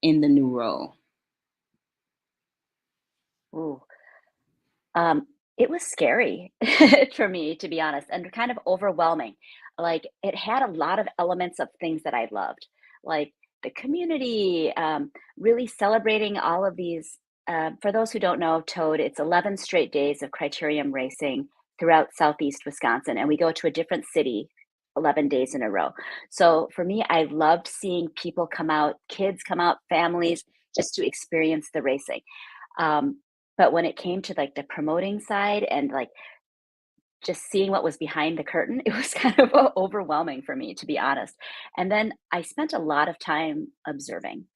in the new role? Ooh. It was scary for me, to be honest, and kind of overwhelming. Like, it had a lot of elements of things that I loved, like the community, really celebrating all of these. For those who don't know, Toad, it's 11 straight days of criterium racing throughout Southeast Wisconsin, and we go to a different city 11 days in a row. So for me, I loved seeing people come out, kids come out, families, just to experience the racing. Um, but when it came to like the promoting side and like just seeing what was behind the curtain, it was kind of overwhelming for me, to be honest. And then I spent a lot of time observing,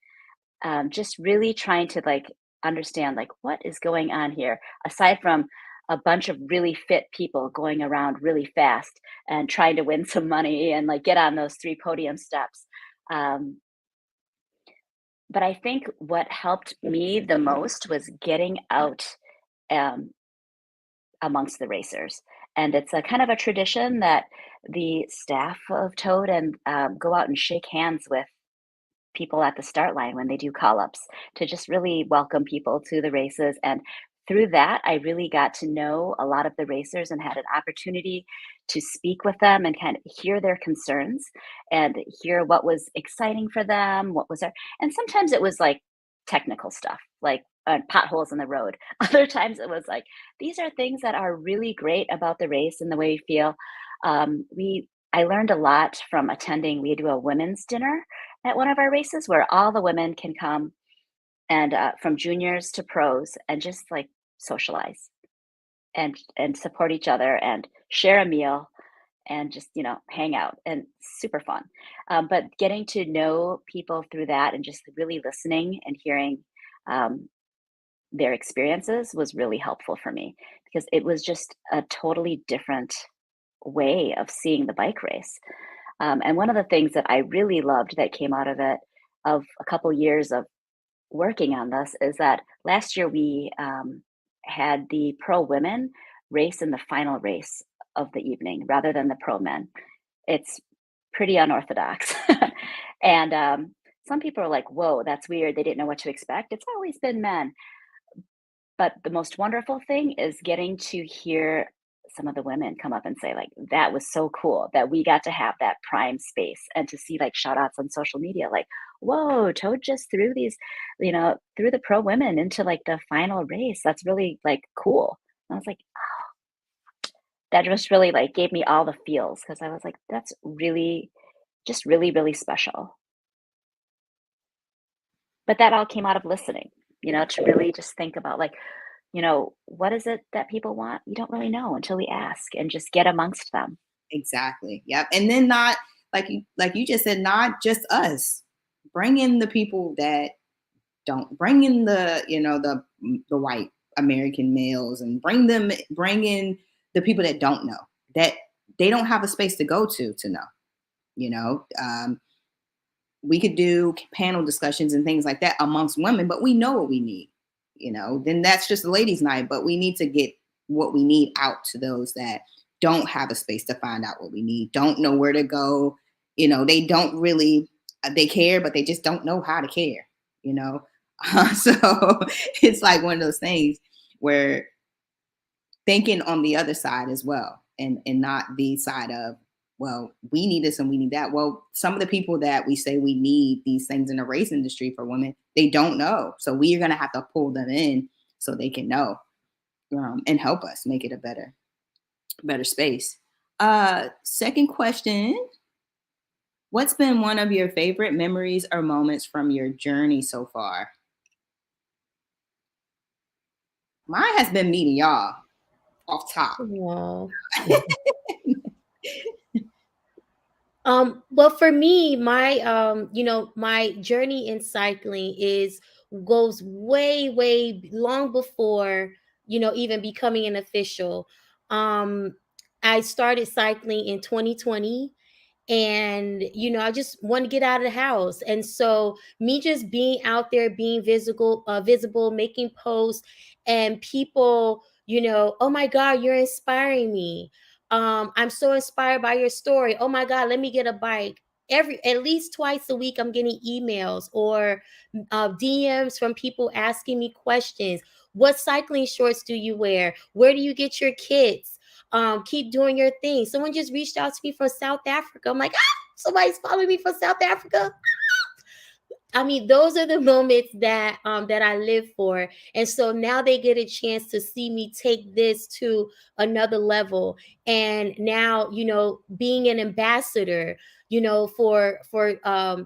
just really trying to like understand like what is going on here, aside from a bunch of really fit people going around really fast and trying to win some money and like get on those 3 podium steps. Um, but I think what helped me the most was getting out, um, amongst the racers. And it's a kind of a tradition that the staff of Toad and go out and shake hands with people at the start line when they do call ups, to just really welcome people to the races. And through that, I really got to know a lot of the racers and had an opportunity to speak with them and kind of hear their concerns and hear what was exciting for them, what was there. And sometimes it was like technical stuff, like potholes in the road. Other times it was like, these are things that are really great about the race and the way we feel. I learned a lot from attending. We do a women's dinner at one of our races where all the women can come, and from juniors to pros, and just like socialize and support each other and share a meal and just hang out, and super fun. But getting to know people through that and just really listening and hearing um, their experiences was really helpful for me, because it was just a totally different way of seeing the bike race. And one of the things that I really loved that came out of it, of a couple years of working on this, is that last year we had the pro women race in the final race of the evening rather than the pro men. It's pretty unorthodox. And some people are like, whoa, that's weird. They didn't know what to expect. It's always been men. But the most wonderful thing is getting to hear some of the women come up and say, like, that was so cool that we got to have that prime space, and to see like shout outs on social media, like, whoa, Toad just threw threw the pro women into like the final race. That's really like cool. And I was like, that just really like gave me all the feels, because I was like, that's really, just really, really special. But that all came out of listening, to really just think about like, what is it that people want? You don't really know until we ask and just get amongst them. Exactly. Yep. And then not like you just said, not just us. Bring in the people that don't. Bring in the white American males, and bring in the people that don't know, that they don't have a space to go to know. We could do panel discussions and things like that amongst women, but we know what we need. Then that's just a ladies' night. But we need to get what we need out to those that don't have a space to find out what we need, don't know where to go. They don't really, they care, but they just don't know how to care. So it's like one of those things where thinking on the other side as well, and not the side of, well, we need this and we need that. Well, some of the people that we say we need these things in the race industry for women, they don't know. So we are going to have to pull them in so they can know, and help us make it a better space. Second question. What's been one of your favorite memories or moments from your journey so far? Mine has been meeting y'all off top. Wow. Well, for me, my journey in cycling goes way, way long before, even becoming an official. I started cycling in 2020, and I just want to get out of the house. And so me just being out there, being visible, making posts, and people, oh my God, you're inspiring me. I'm so inspired by your story. Oh my God, let me get a bike. At least twice a week, I'm getting emails or DMs from people asking me questions. What cycling shorts do you wear? Where do you get your kits? Keep doing your thing. Someone just reached out to me from South Africa. I'm like, somebody's following me from South Africa. I mean, those are the moments that I live for. And so now they get a chance to see me take this to another level. And now, being an ambassador, for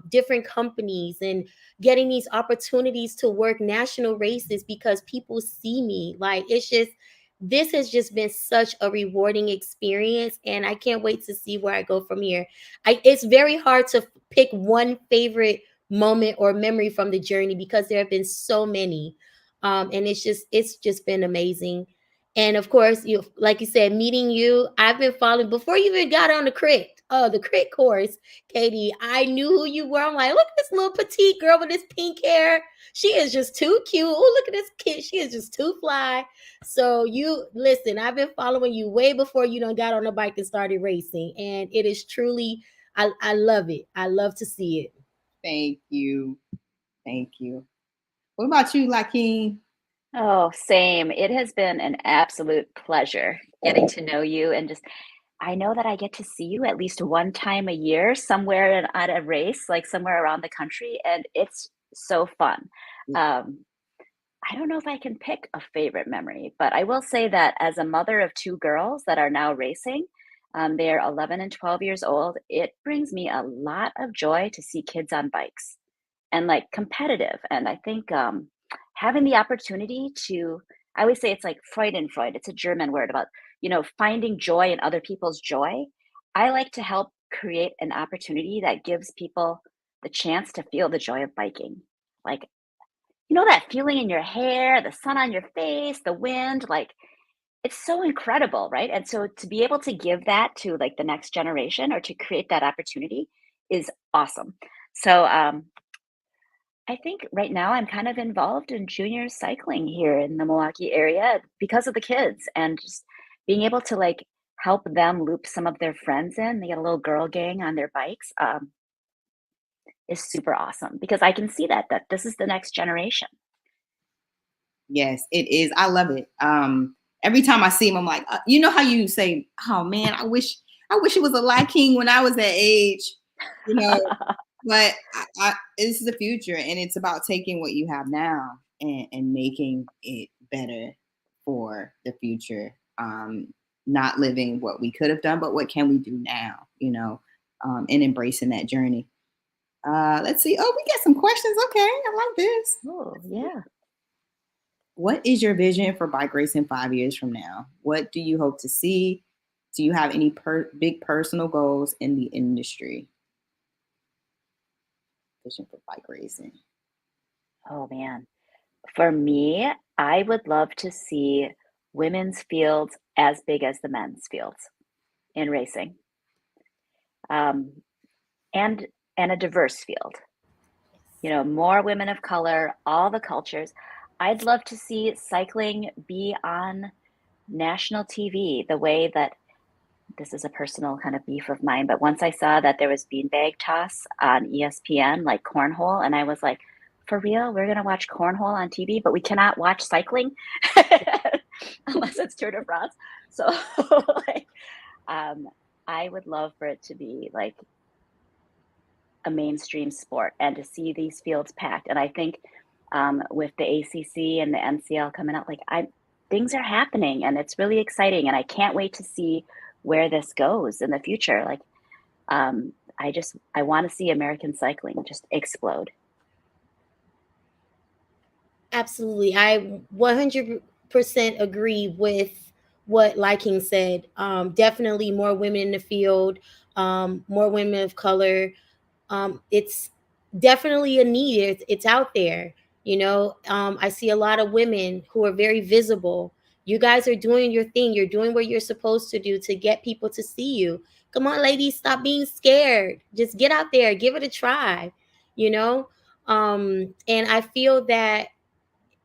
different companies, and getting these opportunities to work national races because people see me. Like, this has just been such a rewarding experience, and I can't wait to see where I go from here. It's very hard to pick one favorite moment or memory from the journey because there have been so many, and it's just been amazing. And of course, like you said, meeting you, I've been following before you even got on the crit course, Katie. I knew who you were. I'm like, look at this little petite girl with this pink hair. She is just too cute. Oh, look at this kid. She is just too fly. So listen, I've been following you way before you done got on the bike and started racing, and it is truly, I love it. I love to see it. Thank you. What about you, Lakeem? Oh, same. It has been an absolute pleasure getting to know you, and I know that I get to see you at least one time a year somewhere at a race, like somewhere around the country, and it's so fun. I don't know if I can pick a favorite memory, but I will say that as a mother of two girls that are now racing, they're 11 and 12 years old. It brings me a lot of joy to see kids on bikes and like competitive. And I think having the opportunity I always say it's like Freudenfreud. It's a German word about, finding joy in other people's joy. I like to help create an opportunity that gives people the chance to feel the joy of biking. Like, that feeling in your hair, the sun on your face, the wind, like it's so incredible, right? And so to be able to give that to like the next generation or to create that opportunity is awesome. So I think right now I'm kind of involved in junior cycling here in the Milwaukee area because of the kids, and just being able to like help them loop some of their friends in. They get a little girl gang on their bikes. Is super awesome because I can see that this is the next generation. Yes, it is. I love it. Every time I see him, I'm like, you know how you say, "Oh man, I wish it was a Lakeem when I was that age," But this is the future, and it's about taking what you have now and making it better for the future. Not living what we could have done, but what can we do now? And embracing that journey. Let's see. Oh, we got some questions. Okay, I like this. Oh, yeah. what is your vision for bike racing 5 years from now? What do you hope to see? Do you have any big personal goals in the industry? Vision for bike racing. Oh man. For me, I would love to see women's fields as big as the men's fields in racing. Um, and a diverse field. You know, more women of color, all the cultures. I'd love to see cycling be on national TV the way that this is a personal kind of beef of mine, but once I saw that there was beanbag toss on ESPN, like cornhole, and I was like, for real, we're gonna watch cornhole on TV, but we cannot watch cycling unless it's Tour de France. So like, I would love for it to be like a mainstream sport and to see these fields packed. And I think with the ACC and the NCL coming out, like things are happening and it's really exciting. And I can't wait to see where this goes in the future. Like, I want to see American cycling just explode. Absolutely. I 100% agree with what Liking said. Definitely more women in the field, more women of color. It's definitely a need. It's out there. You know, I see a lot of women who are very visible. You guys are doing your thing. You're doing what you're supposed to do to get people to see you. Come on, ladies, stop being scared. Just get out there, give it a try. You know, and I feel that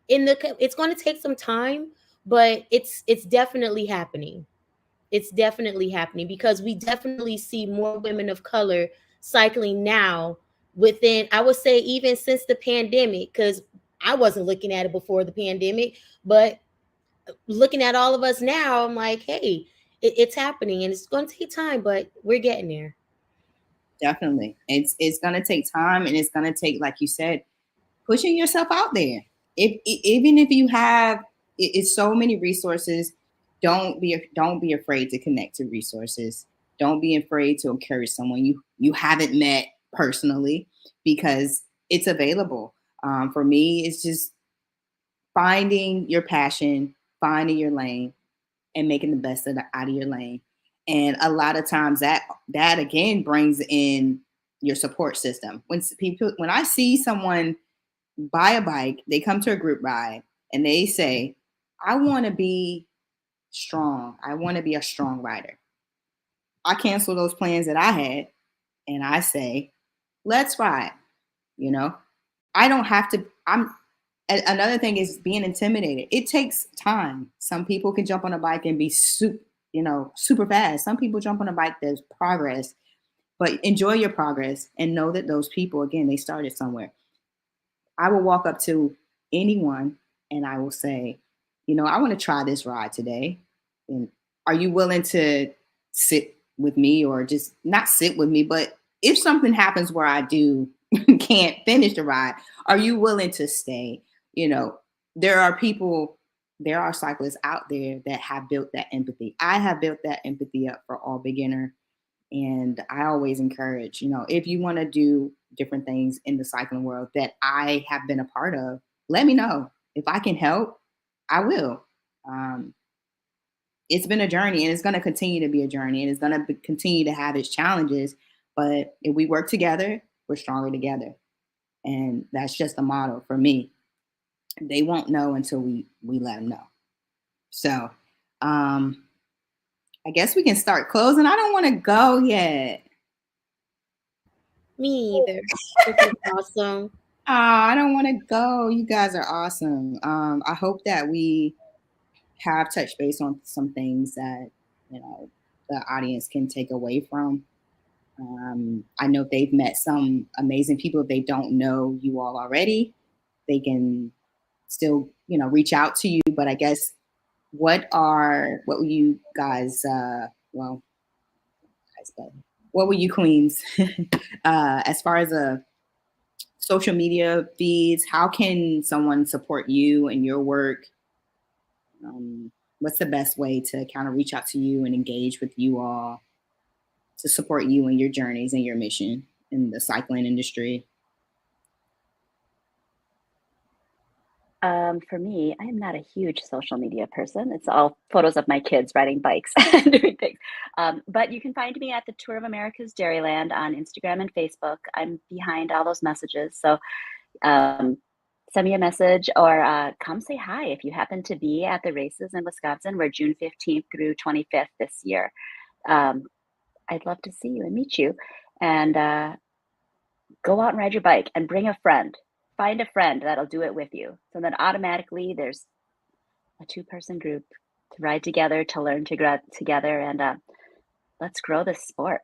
it's going to take some time, but it's definitely happening. It's definitely happening because we definitely see more women of color cycling now within, I would say, even since the pandemic, because I wasn't looking at it before the pandemic, but looking at all of us now, I'm like, hey, it's happening and it's going to take time, but we're getting there. Definitely. It's going to take time, and it's going to take, like you said, pushing yourself out there. Even if you have it's so many resources, don't be afraid to connect to resources. Don't be afraid to encourage someone you haven't met personally, because it's available. For me, it's just finding your passion, finding your lane, and making the best out of your lane. And a lot of times that again brings in your support system. When I see someone buy a bike, they come to a group ride and they say, I want to be strong. I want to be a strong rider. I cancel those plans that I had and I say, let's ride. You know, I don't have to. Another thing is being intimidated. It takes time. Some people can jump on a bike and be super fast. Some people jump on a bike, there's progress, but enjoy your progress and know that those people, again, they started somewhere. I will walk up to anyone and I will say, I want to try this ride today. And are you willing to sit with me, or just not sit with me, but if something happens where I do can't finish the ride, are you willing to stay? There are cyclists out there that have built that empathy. I have built that empathy up for all beginner. And I always encourage, if you want to do different things in the cycling world that I have been a part of, let me know. If I can help, I will. It's been a journey, and it's going to continue to be a journey, and it's going to continue to have its challenges. But if we work together, we're stronger together. And that's just a motto for me. They won't know until we let them know. So I guess we can start closing. I don't want to go yet. Me either. This is awesome. I don't want to go. You guys are awesome. I hope that we have touched base on some things that, the audience can take away from. I know they've met some amazing people. If they don't know you all already, they can still, reach out to you. But I guess what will you guys, what were you queens as far as social media feeds? How can someone support you and your work? What's the best way to kind of reach out to you and engage with you all to support you in your journeys and your mission in the cycling industry? For me, I am not a huge social media person. It's all photos of my kids riding bikes and doing things. But you can find me at the Tour of America's Dairyland on Instagram and Facebook. I'm behind all those messages. So um, send me a message or come say hi if you happen to be at the races in Wisconsin. We're June 15th through 25th this year. I'd love to see you and meet you. And go out and ride your bike and bring a friend. Find a friend that'll do it with you. So then automatically there's a 2-person group to ride together, to learn to grow together, and let's grow this sport.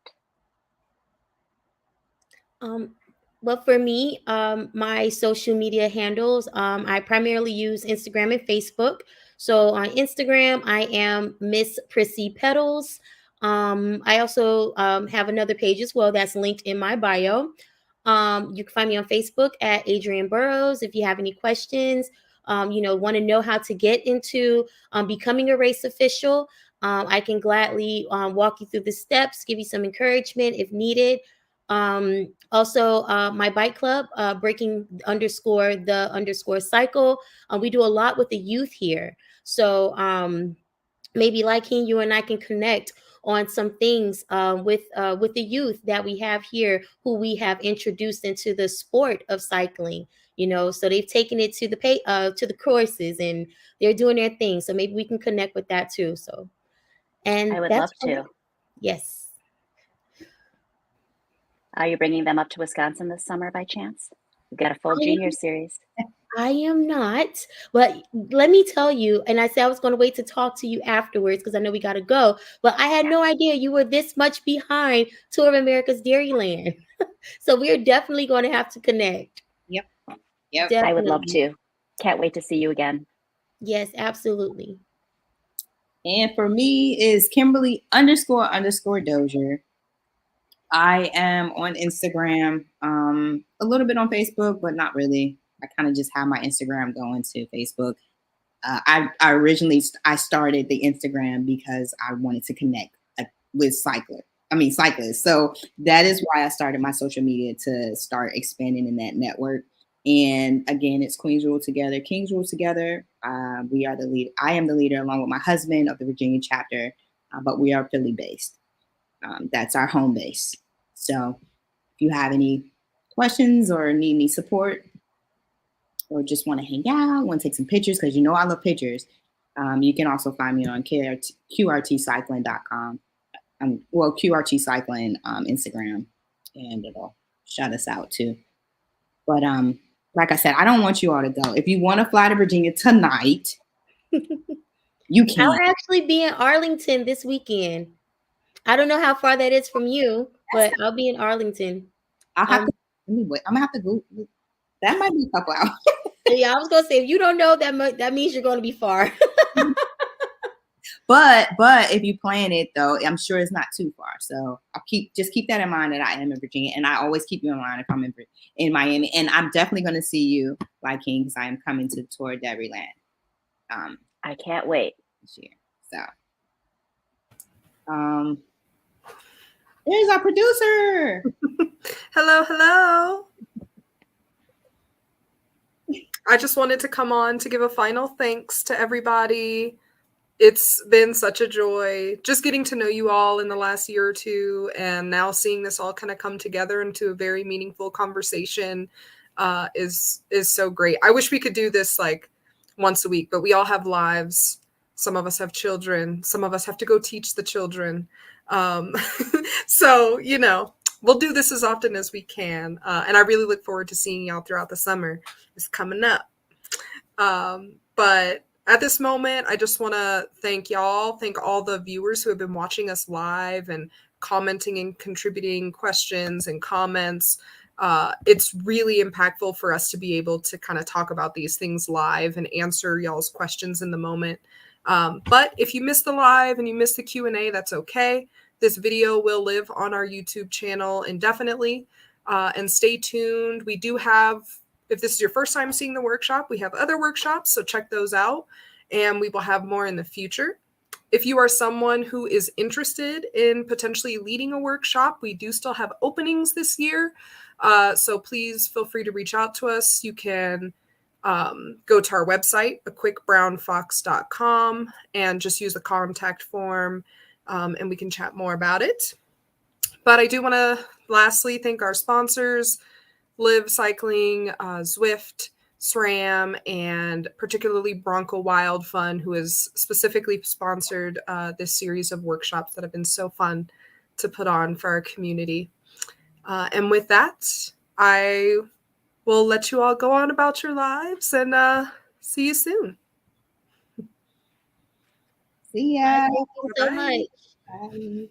Well, for me, my social media handles, I primarily use Instagram and Facebook. So on Instagram, I am Miss Prissy Petals. I also have another page as well that's linked in my bio. You can find me on Facebook at Adrienne Burrows. If you have any questions, want to know how to get into becoming a race official, I can gladly walk you through the steps, give you some encouragement if needed. Also, my bike club, breaking _ cycle. We do a lot with the youth here. So maybe like him, you and I can connect on some things with the youth that we have here, who we have introduced into the sport of cycling. So they've taken it to the courses and they're doing their thing. So maybe we can connect with that too. So, and I would that's love to. Yes. Are you bringing them up to Wisconsin this summer by chance? We've got a full junior series. I am not, but let me tell you, and I said I was going to wait to talk to you afterwards because I know we got to go, but I had no idea you were this much behind Tour of America's Dairyland. So we're definitely going to have to connect. Yep. Definitely. I would love to. Can't wait to see you again. Yes, absolutely. And for me is Kimberly __ Dozier. I am on Instagram, a little bit on Facebook, but not really. I kind of just have my Instagram going to Facebook. I started the Instagram because I wanted to connect with cyclists. So that is why I started my social media, to start expanding in that network. And again, it's Queens Rule Together, Kings Rule Together. We are the lead. I am the leader along with my husband of the Virginia chapter, but we are Philly based. That's our home base. So if you have any questions or need any support, or just want to hang out, want to take some pictures, because I love pictures, you can also find me on QRTcycling.com. QRT Cycling Instagram, and it'll shout us out too. But like I said, I don't want you all to go. If you want to fly to Virginia tonight, you can. I'll actually be in Arlington this weekend. I don't know how far that is from you, but I'll be in Arlington. I'll have to. Anyway, I'm gonna have to go. That might be a couple hours. Yeah, I was gonna say, if you don't know, that means you're gonna be far. But if you plan it though, I'm sure it's not too far. So I'll keep that in mind, that I am in Virginia, and I always keep you in mind if I'm in Miami. And I'm definitely going to see you, like King, because I am coming to the Tour of Dairyland. I can't wait this year. So, there's our producer. Hello. I just wanted to come on to give a final thanks to everybody. It's been such a joy just getting to know you all in the last year or two, and now seeing this all kind of come together into a very meaningful conversation is so great. I wish we could do this like once a week, but we all have lives. Some of us have children. Some of us have to go teach the children. So, we'll do this as often as we can. And I really look forward to seeing y'all throughout the summer. It's coming up. But at this moment, I just want to thank y'all, thank all the viewers who have been watching us live and commenting and contributing questions and comments. It's really impactful for us to be able to kind of talk about these things live and answer y'all's questions in the moment. But if you missed the live and you missed the Q&A, that's okay. This video will live on our YouTube channel indefinitely. And stay tuned. We do have, if this is your first time seeing the workshop, we have other workshops, so check those out. And we will have more in the future. If you are someone who is interested in potentially leading a workshop, we do still have openings this year. So please feel free to reach out to us. You can go to our website, aquickbrownfox.com, and just use the contact form, and we can chat more about it. But I do want to lastly thank our sponsors, Live Cycling, Zwift, SRAM, and particularly Bronco Wild Fun, who has specifically sponsored this series of workshops that have been so fun to put on for our community. And with that, I will let you all go on about your lives, and see you soon. See ya. Thank you so Bye. much. Bye.